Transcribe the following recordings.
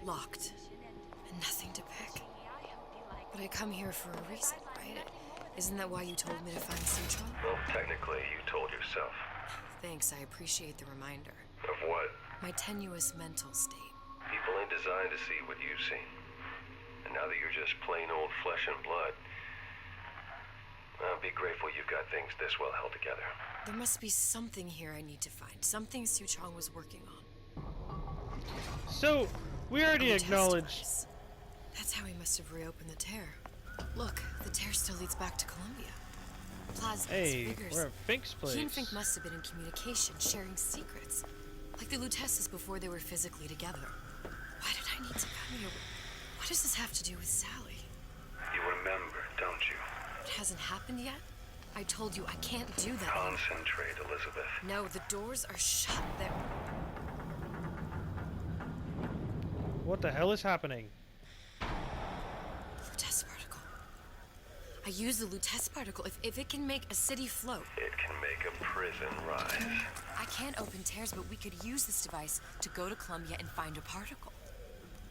Locked. And nothing to pick. But I come here for a reason, right? Isn't that why you told me to find Suchong? Well, technically, you told yourself. Thanks, I appreciate the reminder. Of what? My tenuous mental state. People ain't designed to see what you've seen. And now that you're just plain old flesh and blood, I'll be grateful you've got things this well held together. There must be something here I need to find. Something Suchong was working on. So, we already acknowledged. That's how he must have reopened the tear. Look, the tear still leads back to Columbia. Plasmids, Hey, figures. we're at Fink's place. He and Fink must have been in communication, sharing secrets. Like the Luteces before they were physically together. Why did I need to come here? What does this have to do with Sally? You remember, don't you? It hasn't happened yet? I told you I can't do that. Concentrate, Elizabeth. No, the doors are shut. They're... What the hell is happening? Lutece particle. I use the Lutece particle. If it can make a city float. It can make a prison rise. I can't open tears, but we could use this device to go to Columbia and find a particle.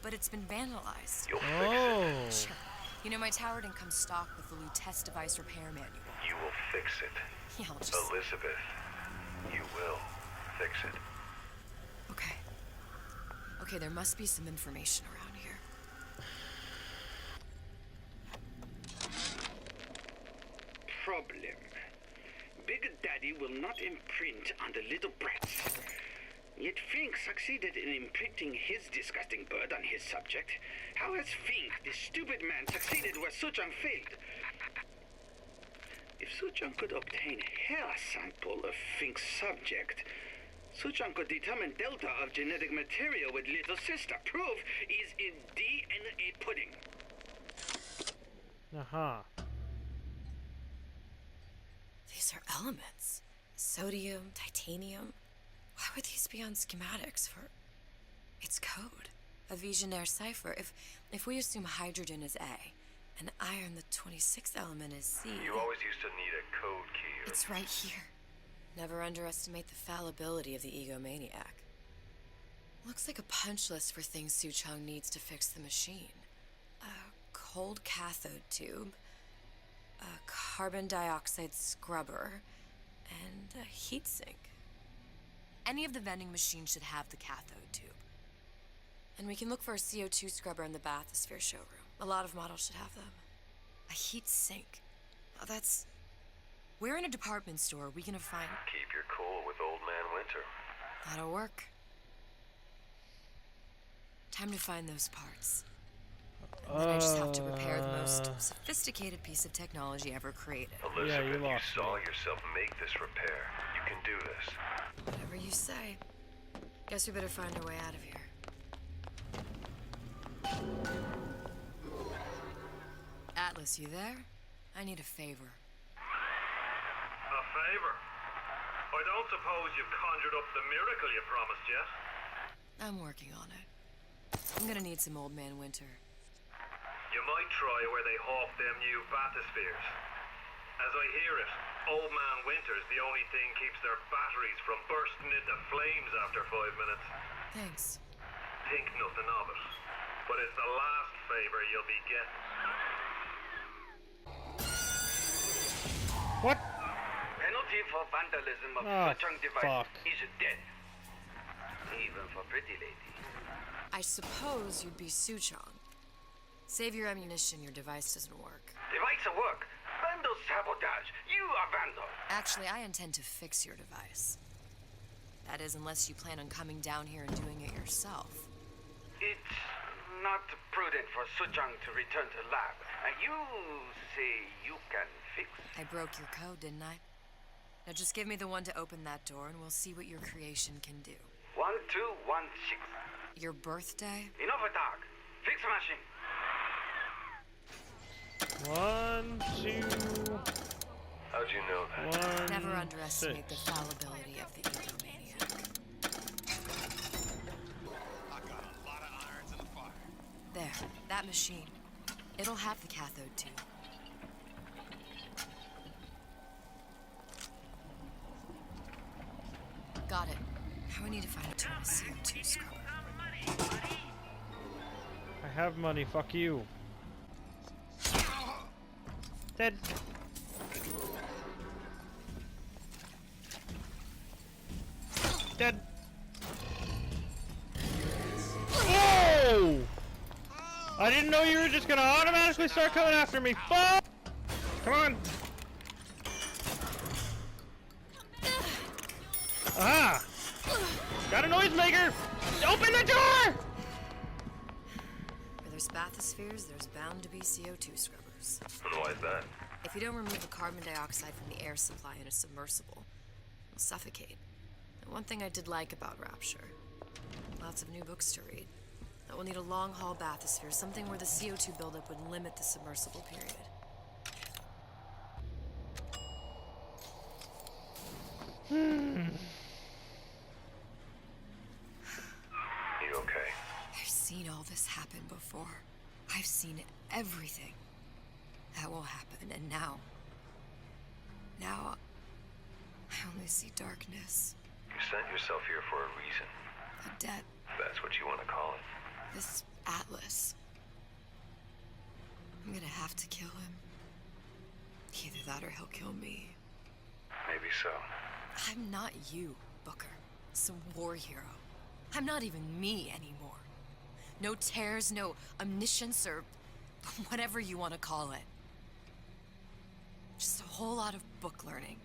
But it's been vandalized. You'll fix it. Sure. You know, my tower didn't come stocked with the Lutece device repair manual. You will fix it. Yeah, I'll just... Elizabeth, you will fix it. Okay. Okay, there must be some information around here. Problem. Big Daddy will not imprint on the little brats. Yet Fink succeeded in imprinting his disgusting bird on his subject. How has Fink, this stupid man, succeeded where Suchong failed? If Suchong could obtain hair sample of Fink's subject, Suchong could determine delta of genetic material with little sister. Proof is in DNA pudding. Uh-huh. These are elements. Sodium, titanium. Why would these be on schematics for... It's code. A Visionaire cipher. If we assume hydrogen is A, and iron, the 26th element, is C... You always used to need a code key. It's right here. Never underestimate the fallibility of the egomaniac. Looks like a punch list for things Suchong needs to fix the machine. A cold cathode tube, a carbon dioxide scrubber, and a heatsink. Any of the vending machines should have the cathode tube. And we can look for a CO2 scrubber in the bathysphere showroom. A lot of models should have them. A heat sink. Oh, that's... Where in a department store are we gonna find... Keep your cool with Old Man Winter. That'll work. Time to find those parts. And then I just have to repair the most sophisticated piece of technology ever created. Elizabeth, you saw yourself make this repair. You can do this. Whatever you say. Guess we better find our way out of here. Atlas, you there? I need a favor. A favor? I don't suppose you've conjured up the miracle you promised yet? I'm working on it. I'm gonna need some Old Man Winter. You might try where they hawk them new bathyspheres. As I hear it, Old Man Winter's the only thing keeps their batteries from bursting into flames after 5 minutes. Thanks. Think nothing of it. But it's the last favor you'll be getting. What? Penalty for vandalism of Suchong device is death. Even for pretty lady. I suppose you'd be Suchong. Save your ammunition, your device doesn't work. Device at work. Vandal sabotage. You are vandal. Actually, I intend to fix your device. That is, unless you plan on coming down here and doing it yourself. It's not prudent for Suchong to return to lab. And you say you can fix? I broke your code, didn't I? Now just give me the one to open that door and we'll see what your creation can do. 1216. Your birthday? Enough talk. Fix the machine. 1, 2. How'd you know that? 1, Never underestimate 6. the fallibility of the egomaniac. I got a lot of irons in the fire. There, that machine. It'll have the cathode tube. Got it. Now I need to find a tool to CO2 scrubber. have money, fuck you. Dead. Dead. Whoa! I didn't know you were just gonna automatically start coming after me. Fuck! Come on. Aha! Got a noisemaker! Open the door! Where there's bathyspheres, there's bound to be CO2 scrubbers. And why is that? If you don't remove the carbon dioxide from the air supply in a submersible, it'll suffocate. And one thing I did like about Rapture, lots of new books to read. That will need a long-haul bathysphere, something where the CO2 buildup would limit the submersible period. You okay? I've seen all this happen before. I've seen everything that will happen, and now I only see darkness. You sent yourself here for a reason. A debt. That's what you want to call it. This Atlas. I'm gonna have to kill him. Either that or he'll kill me. Maybe so. I'm not you, Booker. Some war hero. I'm not even me anymore. No tears, no omniscience, or whatever you want to call it. Just a whole lot of book learning.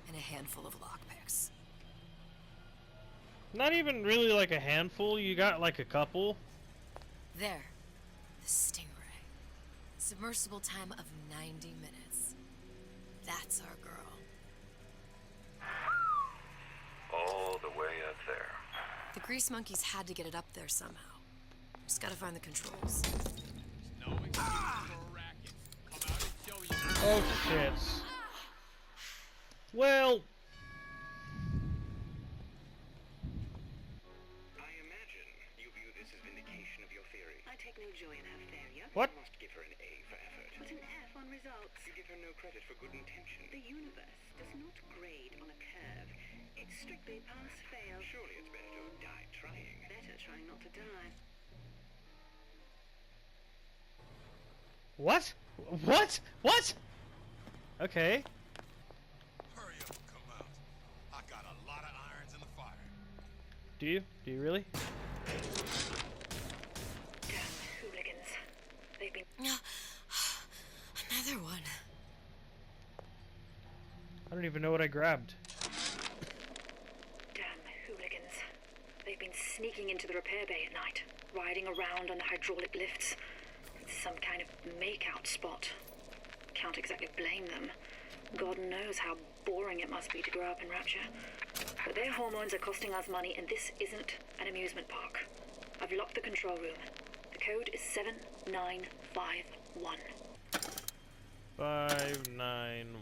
And a handful of lockpicks. Not even really like a handful, you got like a couple. There. The Stingray. Submersible time of 90 minutes. That's our girl. All the way up there. The grease monkeys had to get it up there somehow. Just gotta find the controls. No excuse for a racket. Come out and show you. Oh shit. Well, I imagine you view this as vindication of your theory. I take no joy in her failure. what? You must give her an A for effort. But an F on results. You give her no credit for good intention. The universe does not grade on a curve. It's strictly pass-fail. Surely it's better to have died trying. Better trying not to die. What? What? What? Okay. Hurry up and come out. I got a lot of irons in the fire. Do you? Do you really? Damn hooligans. They've been... Another one. I don't even know what I grabbed. Damn hooligans. They've been sneaking into the repair bay at night, riding around on the hydraulic lifts. It's some kind of make-out spot. Can't exactly blame them. God knows how boring it must be to grow up in Rapture. But their hormones are costing us money, and this isn't an amusement park. I've locked the control room. The code is 7951. 591.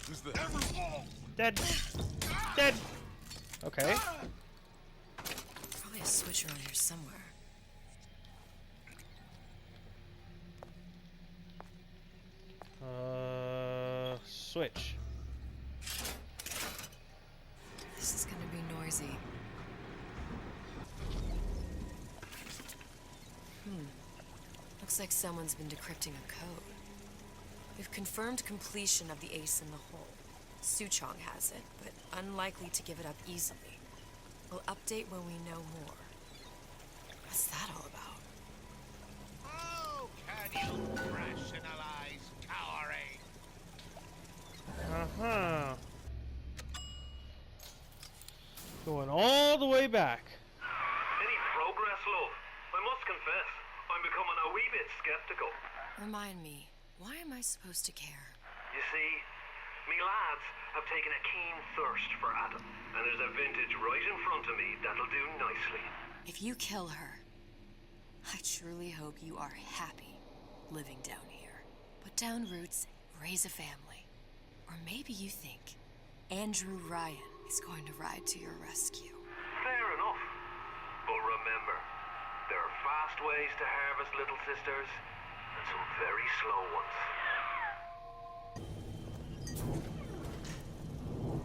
Who's the every wall? Dead. Dead. Okay. Probably a switch around here somewhere. Switch. This is gonna be noisy. Looks like someone's been decrypting a code. We've confirmed completion of the ace in the hole. Suchong has it, but unlikely to give it up easily. We'll update when we know more. What's that all about? Oh, can you rationalize cowering? Uh-huh. Going all the way back. Any progress, love? I must confess, I'm becoming a wee bit skeptical. Remind me, why am I supposed to care? You see, me lads have taken a keen thirst for Adam, and there's a vintage right in front of me that'll do nicely. If you kill her, I truly hope you are happy living down here. Put down roots, raise a family. Or maybe you think Andrew Ryan is going to ride to your rescue. Fair enough. But remember, there are fast ways to harvest little sisters, and some very slow ones.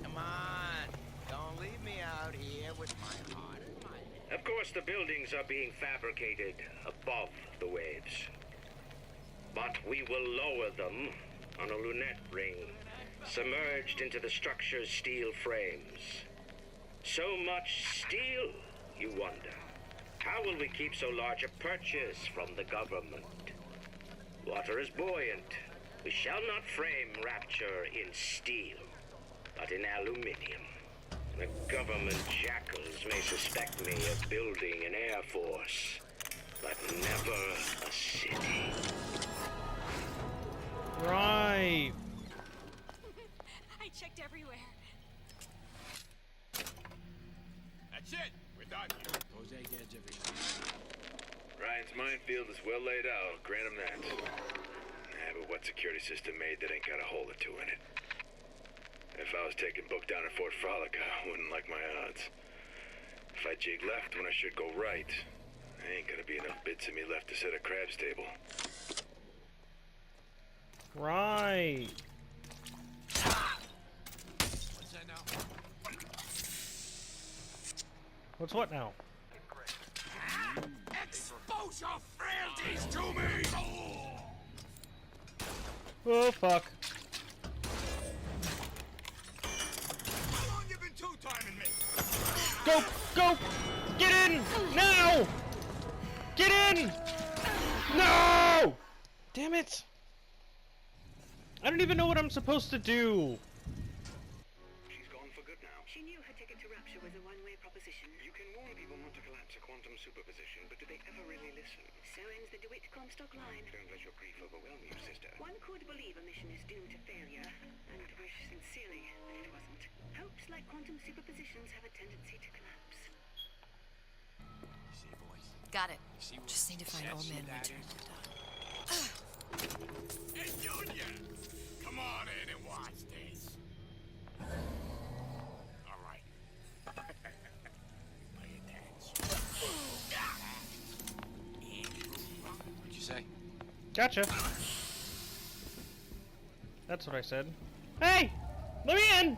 Come on, don't leave me out here with my heart Of course, the buildings are being fabricated above the waves. But we will lower them on a lunette ring, submerged into the structure's steel frames. So much steel, you wonder. How will we keep so large a purchase from the government? Water is buoyant. We shall not frame Rapture in steel, but in aluminium. The government jackals may suspect me of building an air force, but never a city. Right. I checked everywhere. That's it. We're done. Those eggheads everywhere. Ryan's minefield is well laid out, grant him that. Yeah, but what security system made that ain't got a hole or two in it? If I was taking book down at Fort Frolic, I wouldn't like my odds. If I jig left when I should go right, there ain't gonna be enough bits of me left to set a crab's table. Right. What's that now? What's what now? Expose your frailties to me! Oh, fuck. How long you been two-timing me? Go! Go! Get in! Now! Get in! No! Damn it! I don't even know what I'm supposed to do. She's gone for good now. She knew her ticket to Rapture was a one-way proposition. You can warn people not to collapse a quantum superposition, but do they ever really listen? So ends the DeWitt Comstock line. Don't let your grief overwhelm you, sister. One could believe a mission is doomed to failure, and wish sincerely that it wasn't. Hopes like quantum superpositions have a tendency to collapse. You see, boys? Got it. You see what Just need to find Old Man that Winter. is? Hey, Junior! Come on in and watch this. All right. Pay attention. What'd you say? Gotcha. That's what I said. Hey! Let me in!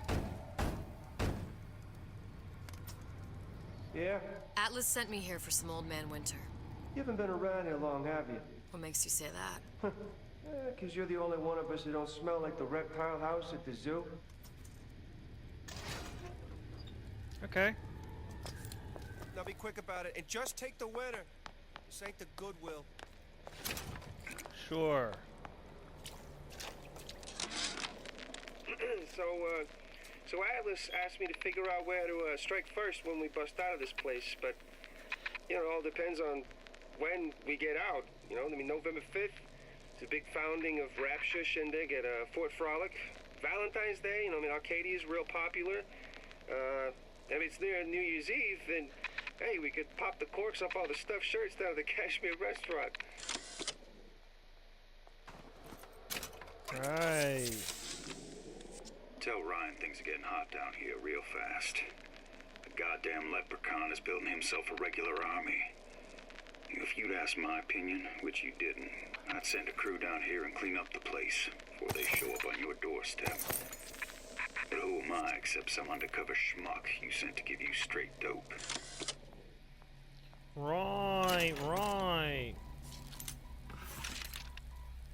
Yeah? Atlas sent me here for some Old Man Winter. You haven't been around here long, have you? What makes you say that? 'Cause you're the only one of us who don't smell like the reptile house at the zoo. Okay. Now be quick about it and just take the winner. This ain't the Goodwill. Sure. So Atlas asked me to figure out where to strike first when we bust out of this place, but, you know, it all depends on when we get out. You know, I mean, November 5th, it's a big founding of Rapture shindig at Fort Frolic. Valentine's Day, you know, I mean, Arcadia is real popular. If it's near New Year's Eve, then, hey, we could pop the corks off all the stuffed shirts down at the Kashmir restaurant. Right. Tell Ryan things are getting hot down here real fast. The goddamn leprechaun is building himself a regular army. If you'd asked my opinion, which you didn't, I'd send a crew down here and clean up the place before they show up on your doorstep. But who am I except some undercover schmuck you sent to give you straight dope? Right, right.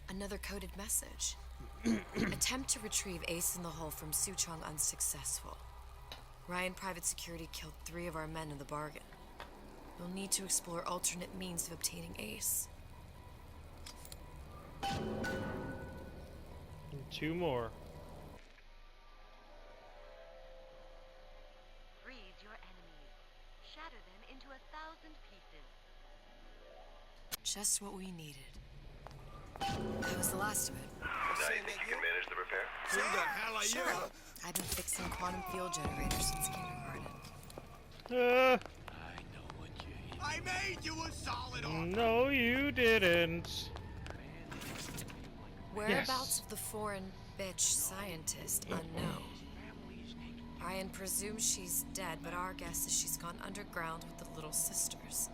Another coded message. Attempt to retrieve Ace in the Hole from Suchong unsuccessful. Ryan Private Security killed 3 of our men in the bargain. We'll need to explore alternate means of obtaining Ace. And 2 more. Freeze your enemies. Shatter them into 1,000 pieces. Just what we needed. That was the last of it. Now you think you can manage the repair? Who the hell are you? I've been fixing quantum field generators since kindergarten. I know what you I made you a solid offer. No, you didn't. Whereabouts of the foreign bitch scientist unknown. Ryan presumes she's dead, but our guess is she's gone underground with the Little Sisters.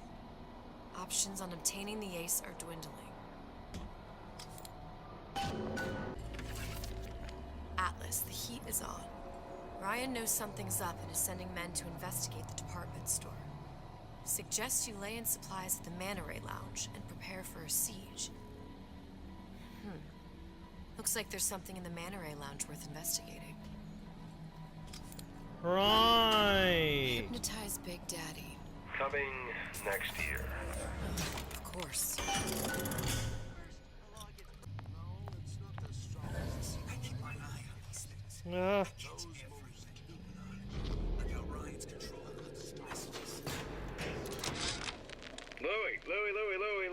Options on obtaining the Ace are dwindling. Atlas, the heat is on. Ryan knows something's up and is sending men to investigate the department store. Suggests you lay in supplies at the Manta Ray Lounge and prepare for a siege. Looks like there's something in the Manta Ray Lounge worth investigating. Right. Hypnotize Big Daddy. Coming next year. Of course.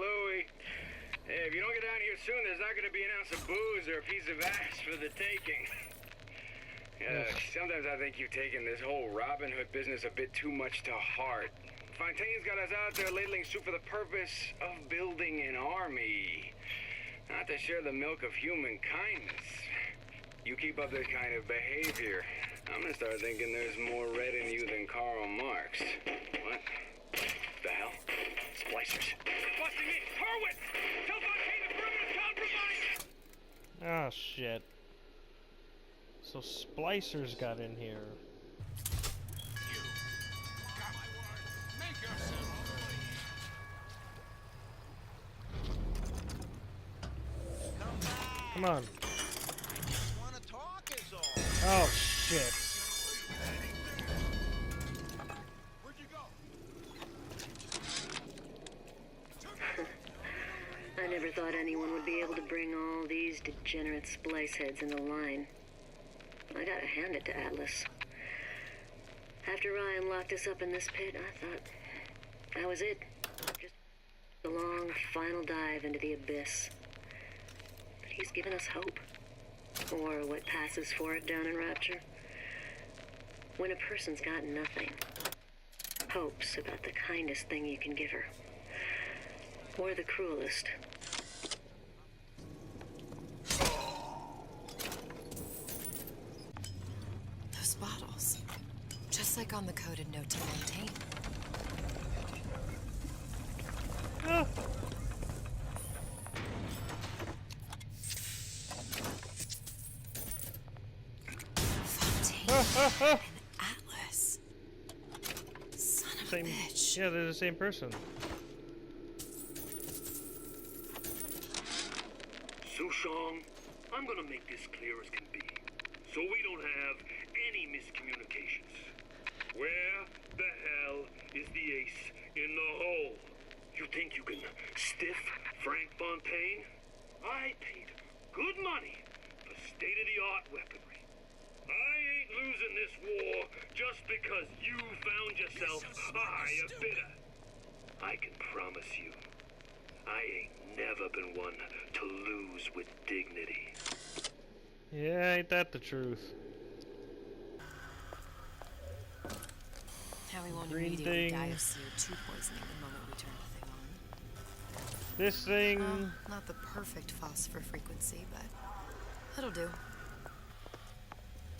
Louie. Hey, if you don't get down here soon, there's not going to be an ounce of booze or a piece of ass for the taking. Sometimes I think you've taken this whole Robin Hood business a bit too much to heart. Fontaine's got us out there ladling soup for the purpose of building an army, not to share the milk of human kindness. You keep up this kind of behavior, I'm gonna start thinking there's more red in you than Karl Marx. What? The hell? Splicers. Busting me! Harwit! Tell Fontaine the perimeter's compromised! Oh, shit. So Splicers got in here. Got my word. Make yourself Come on. wanna talk is all. Oh, shit. Where'd you go? I never thought anyone would be able to bring all these degenerate splice heads in the line. I gotta hand it to Atlas. After Ryan locked us up in this pit, I thought that was it. Just a long, final dive into the abyss. But he's given us hope. Or what passes for it down in Rapture. When a person's got nothing, hope's about the kindest thing you can give her. Or the cruelest. Those bottles. Just like on the coded note to Fontaine. Ah. Fontaine and Atlas. Son of a Same. bitch. Yeah, they're the same person. Sushong, I'm gonna make this clear as can be, so we don't have any miscommunications. Where the hell is the ace in the hole? You think you can stiff Frank Fontaine? I paid good money for state-of-the-art weaponry. I ain't losing this war just because you found yourself a higher bidder. I can promise you, I ain't never been one to lose with dignity. Yeah, ain't that the truth? How we won't Green immediately die thing. of CO2 poisoning the moment we turn the thing on. This thing. Not the perfect phosphor frequency, but it'll do.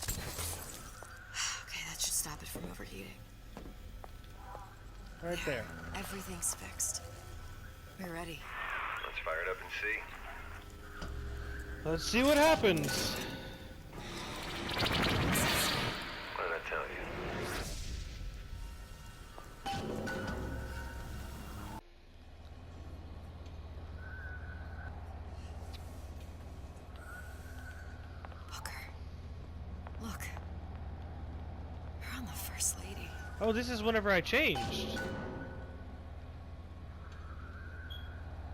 Okay, that should stop it from overheating. Right there. Everything's fixed. We're ready. Let's fire it up and see. Let's see what happens. What did I tell you? Booker. Look. We're on the First Lady. Oh, this is whenever I changed.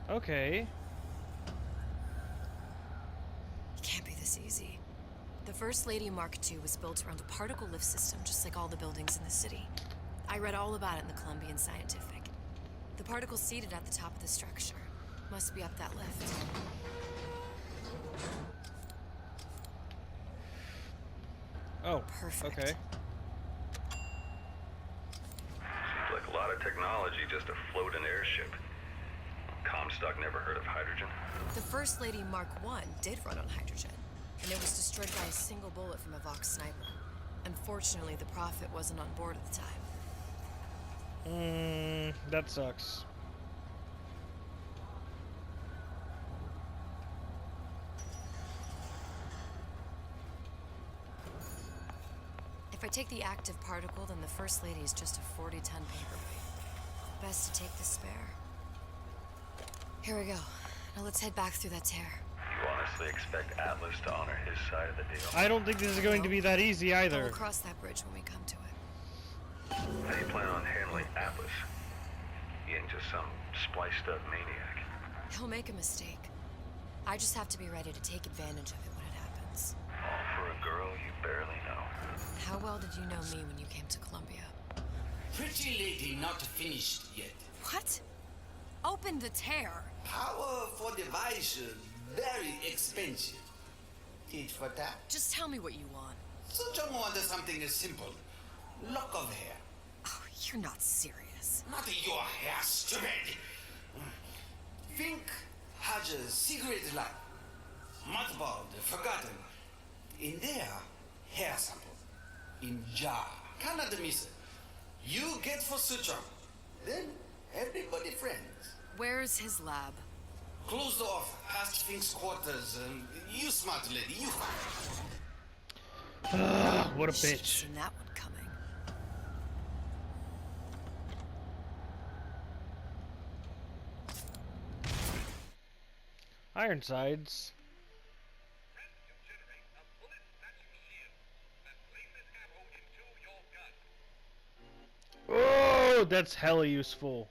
Okay. It can't be this easy. The First Lady Mark II was built around a particle lift system just like all the buildings in the city. I read all about it in the Columbian Scientific. The particles seated at the top of the structure must be up that lift. Oh, Perfect. okay. Seems like a lot of technology just to float an airship. Comstock never heard of hydrogen. The First Lady Mark I did run on hydrogen, and it was destroyed by a single bullet from a Vox sniper. Unfortunately, the Prophet wasn't on board at the time. That sucks. If I take the active particle, then the First Lady is just a 40-ton paperweight. Best to take the spare. Here we go. Now let's head back through that tear. You honestly expect Atlas to honor his side of the deal? I don't think this is going to be that easy either. We'll cross that bridge when we come to it. How do you plan on handling Atlas? He ain't just some spliced up maniac. He'll make a mistake. I just have to be ready to take advantage of it when it happens. All for a girl you barely know. How well did you know me when you came to Columbia? Pretty lady not finished yet. What? Open the tear. Power for device, very expensive. Tit for tat. Just tell me what you want. Suchong wanted something simple. Lock of hair. Oh, you're not serious. Not your hair, stupid. Think has a secret life. Mothballed, forgotten. In there, hair sample. In jar. Cannot miss it. You get for Suchong. Then everybody friends. Where's his lab? Closed off, past Fink's quarters. You smart lady, you fine. What a Should've bitch. seen that one coming. Ironsides. Oh, that's hella useful.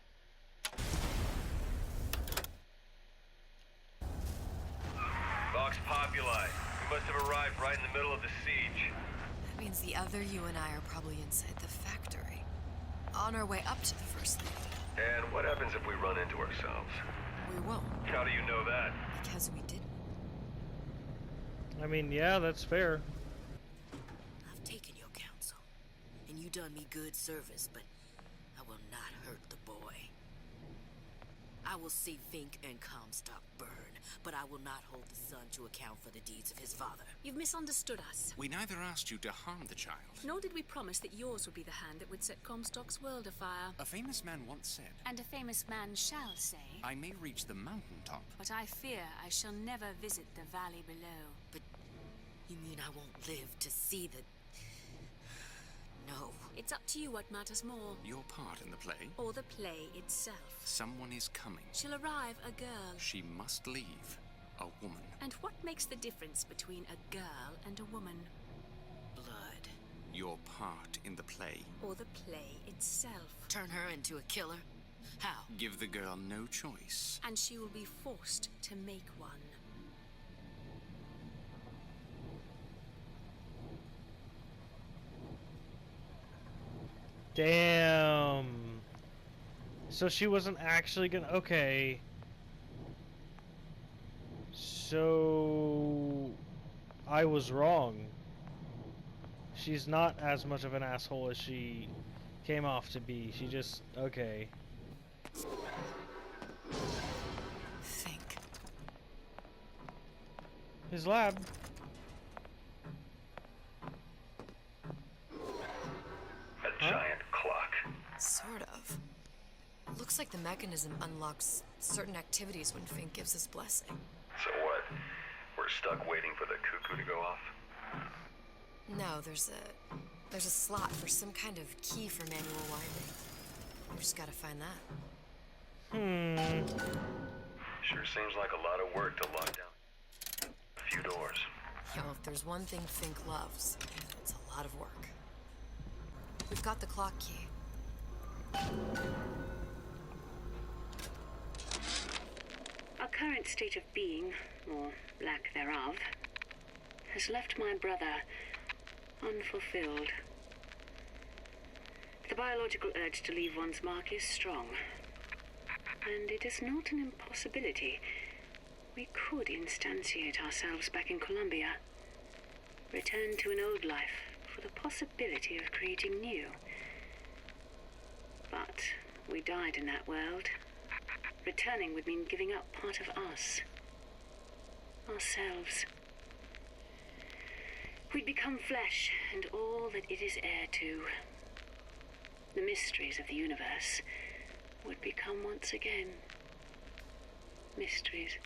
Vox Populi. We must have arrived right in the middle of the siege. That means the other you and I are probably inside the factory. On our way up to the First Lady. And what happens if we run into ourselves? We won't, How do you know that? because we didn't. I mean, yeah, that's fair. I've taken your counsel, and you done me good service, but I will not hurt the boy. I will see Fink and Comstock burn, but I will not hold the son to account for the deeds of his father. You've misunderstood us. We neither asked you to harm the child. Nor did we promise that yours would be the hand that would set Comstock's world afire. A famous man once said, And a famous man shall say, I may reach the mountaintop. but I fear I shall never visit the valley below. But you mean I won't live to see the... No. It's up to you what matters more. Your part in the play? Or the play itself. Someone is coming. She'll arrive a girl. She must leave. A woman. And what makes the difference between a girl and a woman? Blood. Your part in the play. Or the play itself. Turn her into a killer? How? Give the girl no choice. And she will be forced to make one. Damn. So she wasn't actually gonna... Okay. So... I was wrong. She's not as much of an asshole as she came off to be. She just... Okay. Think. His lab. A giant clock. Sort of. Looks like the mechanism unlocks certain activities when Fink gives his blessing. So what? We're stuck waiting for the cuckoo to go off? No, there's a slot for some kind of key for manual winding. We just gotta find that. Sure seems like a lot of work to lock down a few doors. Yo, if there's one thing Fink loves, it's a lot of work. We've got the clock key. Our current state of being, or lack thereof, has left my brother unfulfilled. The biological urge to leave one's mark is strong, and it is not an impossibility. We could instantiate ourselves back in Columbia, return to an old life for the possibility of creating new. But we died in that world. Returning would mean giving up part of us. Ourselves. We'd become flesh and all that it is heir to. The mysteries of the universe would become once again mysteries.